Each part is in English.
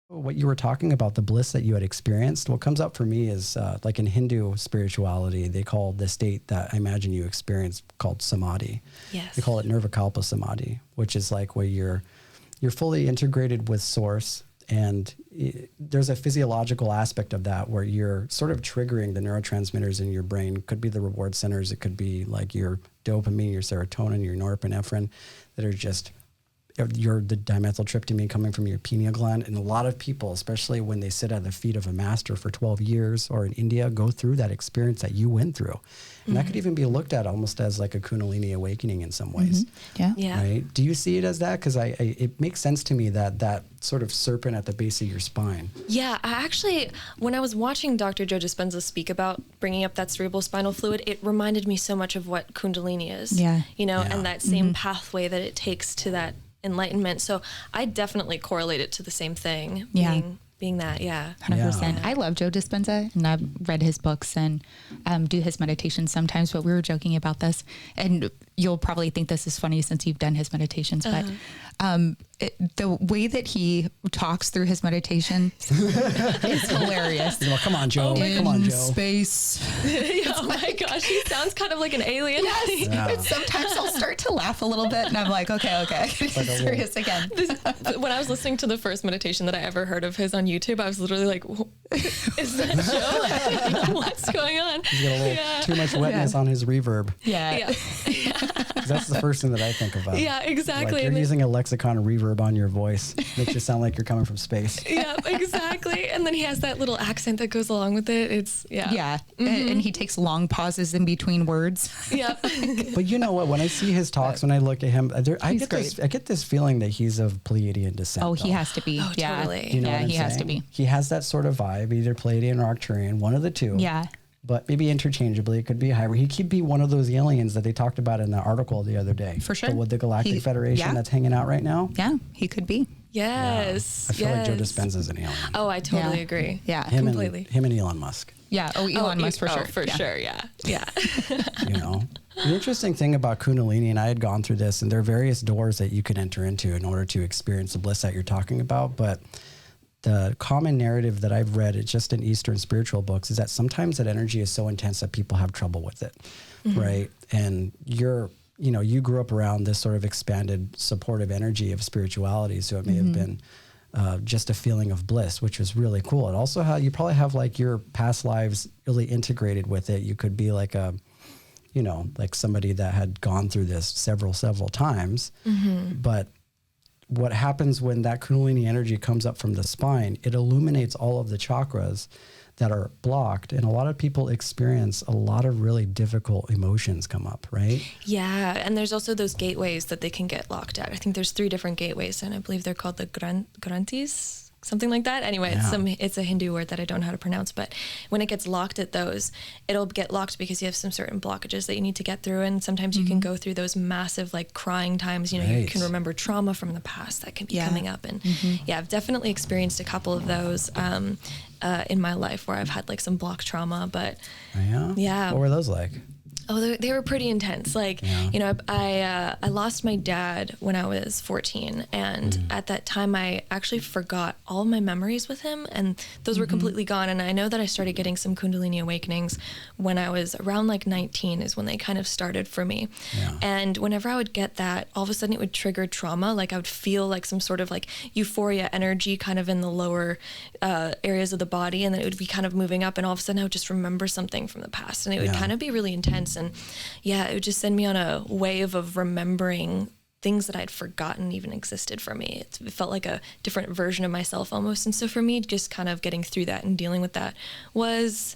What you were talking about, the bliss that you had experienced, what comes up for me is like in Hindu spirituality, they call the state that I imagine you experienced called samadhi. Yes. They call it nirvikalpa samadhi, which is like where you're fully integrated with source. And there's a physiological aspect of that where you're sort of triggering the neurotransmitters in your brain. It could be the reward centers. It could be like your dopamine, your serotonin, your norepinephrine that are just the dimethyltryptamine coming from your pineal gland. And a lot of people, especially when they sit at the feet of a master for 12 years or in India, go through that experience that you went through. And that could even be looked at almost as like a Kundalini awakening in some ways. Yeah. Right? Do you see it as that? Because it makes sense to me that sort of serpent at the base of your spine. Yeah, I actually, when I was watching Dr. Joe Dispenza speak about bringing up that cerebral spinal fluid, it reminded me so much of what Kundalini is. Yeah. And that same pathway that it takes to that enlightenment. So I definitely correlate it to the same thing. Being that, 100%. I love Joe Dispenza, and I've read his books and do his meditations sometimes, but we were joking about this, and you'll probably think this is funny since you've done his meditations, but the way that he talks through his meditation is hilarious. Well, come on, Joe. Come on, Joe. Space. Oh my gosh, he sounds kind of like an alien. Yes. Yeah. And sometimes I'll start to laugh a little bit, and I'm like, okay. Serious again. When I was listening to the first meditation that I ever heard of his on YouTube, I was literally like, is that Joe? What's going on? He's got a little too much wetness on his reverb. Yeah. 'Cause that's the first thing that I think about. Yeah, exactly. Like you're using a lexicon reverb on your voice. Makes you sound like you're coming from space. Yeah, exactly. And then he has that little accent that goes along with it. It's, Yeah. And he takes long pauses in between words. Yeah. But you know what? When I see his talks, when I look at him, I great. get this feeling that he's of Pleiadian descent. Oh, he has to be. Oh, yeah. totally. You know what I'm he has to saying? be. He has that sort of vibe, either Pleiadian or Arcturian, one of the two. Yeah. But maybe interchangeably, it could be hybrid. He could be one of those aliens that they talked about in the article the other day. For sure. With the Galactic Federation that's hanging out right now. Yeah, he could be. Yes. I feel like Joe Dispenza's an alien. Oh, I totally agree. Yeah. Him completely. him and Elon Musk. Yeah. Oh, Elon Musk for sure. For sure. Yeah. Yeah. You know, the interesting thing about Kundalini, and I had gone through this, and there are various doors that you can enter into in order to experience the bliss that you're talking about. But the common narrative that I've read, it's just in Eastern spiritual books, is that sometimes that energy is so intense that people have trouble with it, right? And you grew up around this sort of expanded, supportive energy of spirituality, so it may have been just a feeling of bliss, which was really cool. And also how you probably have like your past lives really integrated with it. You could be like like somebody that had gone through this several times, but what happens when that Kundalini energy comes up from the spine, it illuminates all of the chakras that are blocked. And a lot of people experience a lot of really difficult emotions come up, right? Yeah. And there's also those gateways that they can get locked at. I think there's 3 different gateways, and I believe they're called the Grantis, something like that. Anyway, it's a Hindu word that I don't know how to pronounce, but when it gets locked at those, it'll get locked because you have some certain blockages that you need to get through. And sometimes you can go through those massive like crying times, you can remember trauma from the past that can be coming up. And I've definitely experienced a couple of those in my life where I've had like some block trauma, but What were those like? Oh, they were pretty intense. Like, I lost my dad when I was 14. And at that time, I actually forgot all of my memories with him. And those were completely gone. And I know that I started getting some Kundalini awakenings when I was around like 19 is when they kind of started for me. Yeah. And whenever I would get that, all of a sudden it would trigger trauma. Like I would feel like some sort of like euphoria energy kind of in the lower areas of the body. And then it would be kind of moving up. And all of a sudden I would just remember something from the past. And it would kind of be really intense. And it would just send me on a wave of remembering things that I'd forgotten even existed for me. It felt like a different version of myself almost. And so for me, just kind of getting through that and dealing with that was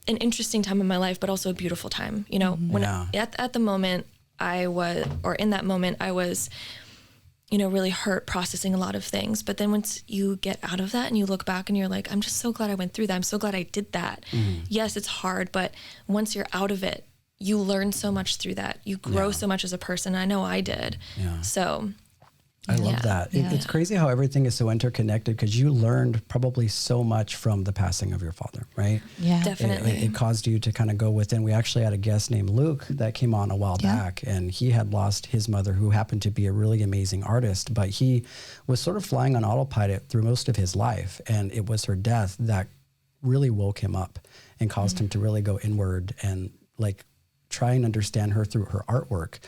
an interesting time in my life, but also a beautiful time. When at the moment I was, really hurt, processing a lot of things. But then once you get out of that and you look back and you're like, I'm just so glad I went through that. I'm so glad I did that. Yes, it's hard, but once you're out of it, you learn so much through that. You grow so much as a person. I know I did. Yeah. So I love Yeah. that. Yeah. It's crazy how everything is so interconnected, because you learned probably so much from the passing of your father, right? Yeah. Definitely. It caused you to kind of go within. We actually had a guest named Luke that came on a while Yeah. back, and he had lost his mother, who happened to be a really amazing artist, but he was sort of flying on autopilot through most of his life. And it was her death that really woke him up and caused him to really go inward and like try and understand her through her artwork.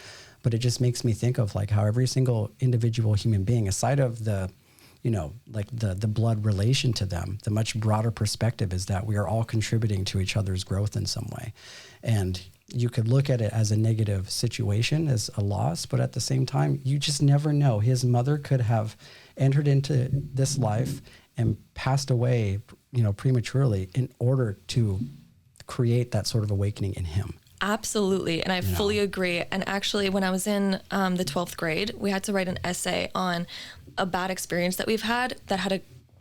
But it just makes me think of like how every single individual human being, aside of the, you know, like the blood relation to them, the much broader perspective is that we are all contributing to each other's growth in some way. And you could look at it as a negative situation, as a loss, but at the same time, you just never know. His mother could have entered into this life and passed away, you know, prematurely in order to create that sort of awakening in him. Absolutely. And I fully agree. And actually, when I was in the 12th grade, we had to write an essay on a bad experience that we've had that had a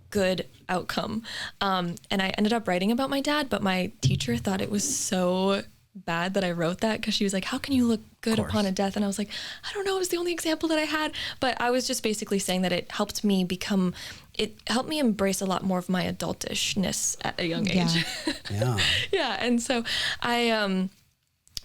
good outcome. And I ended up writing about my dad, but my teacher thought it was so bad that I wrote that, because she was like, how can you look good upon a death? And I was like, I don't know, it was the only example that I had. But I was just basically saying that it helped me embrace a lot more of my adultishness at a young age. Yeah. Yeah. And so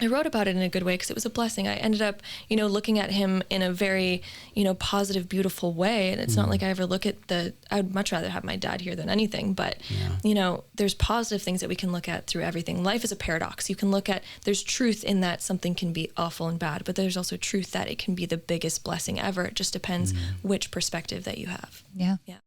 I wrote about it in a good way because it was a blessing. I ended up, you know, looking at him in a very, you know, positive, beautiful way. And it's not like I ever look at I would much rather have my dad here than anything. But, you know, there's positive things that we can look at through everything. Life is a paradox. You can look at, there's truth in that something can be awful and bad, but there's also truth that it can be the biggest blessing ever. It just depends which perspective that you have. Yeah. Yeah.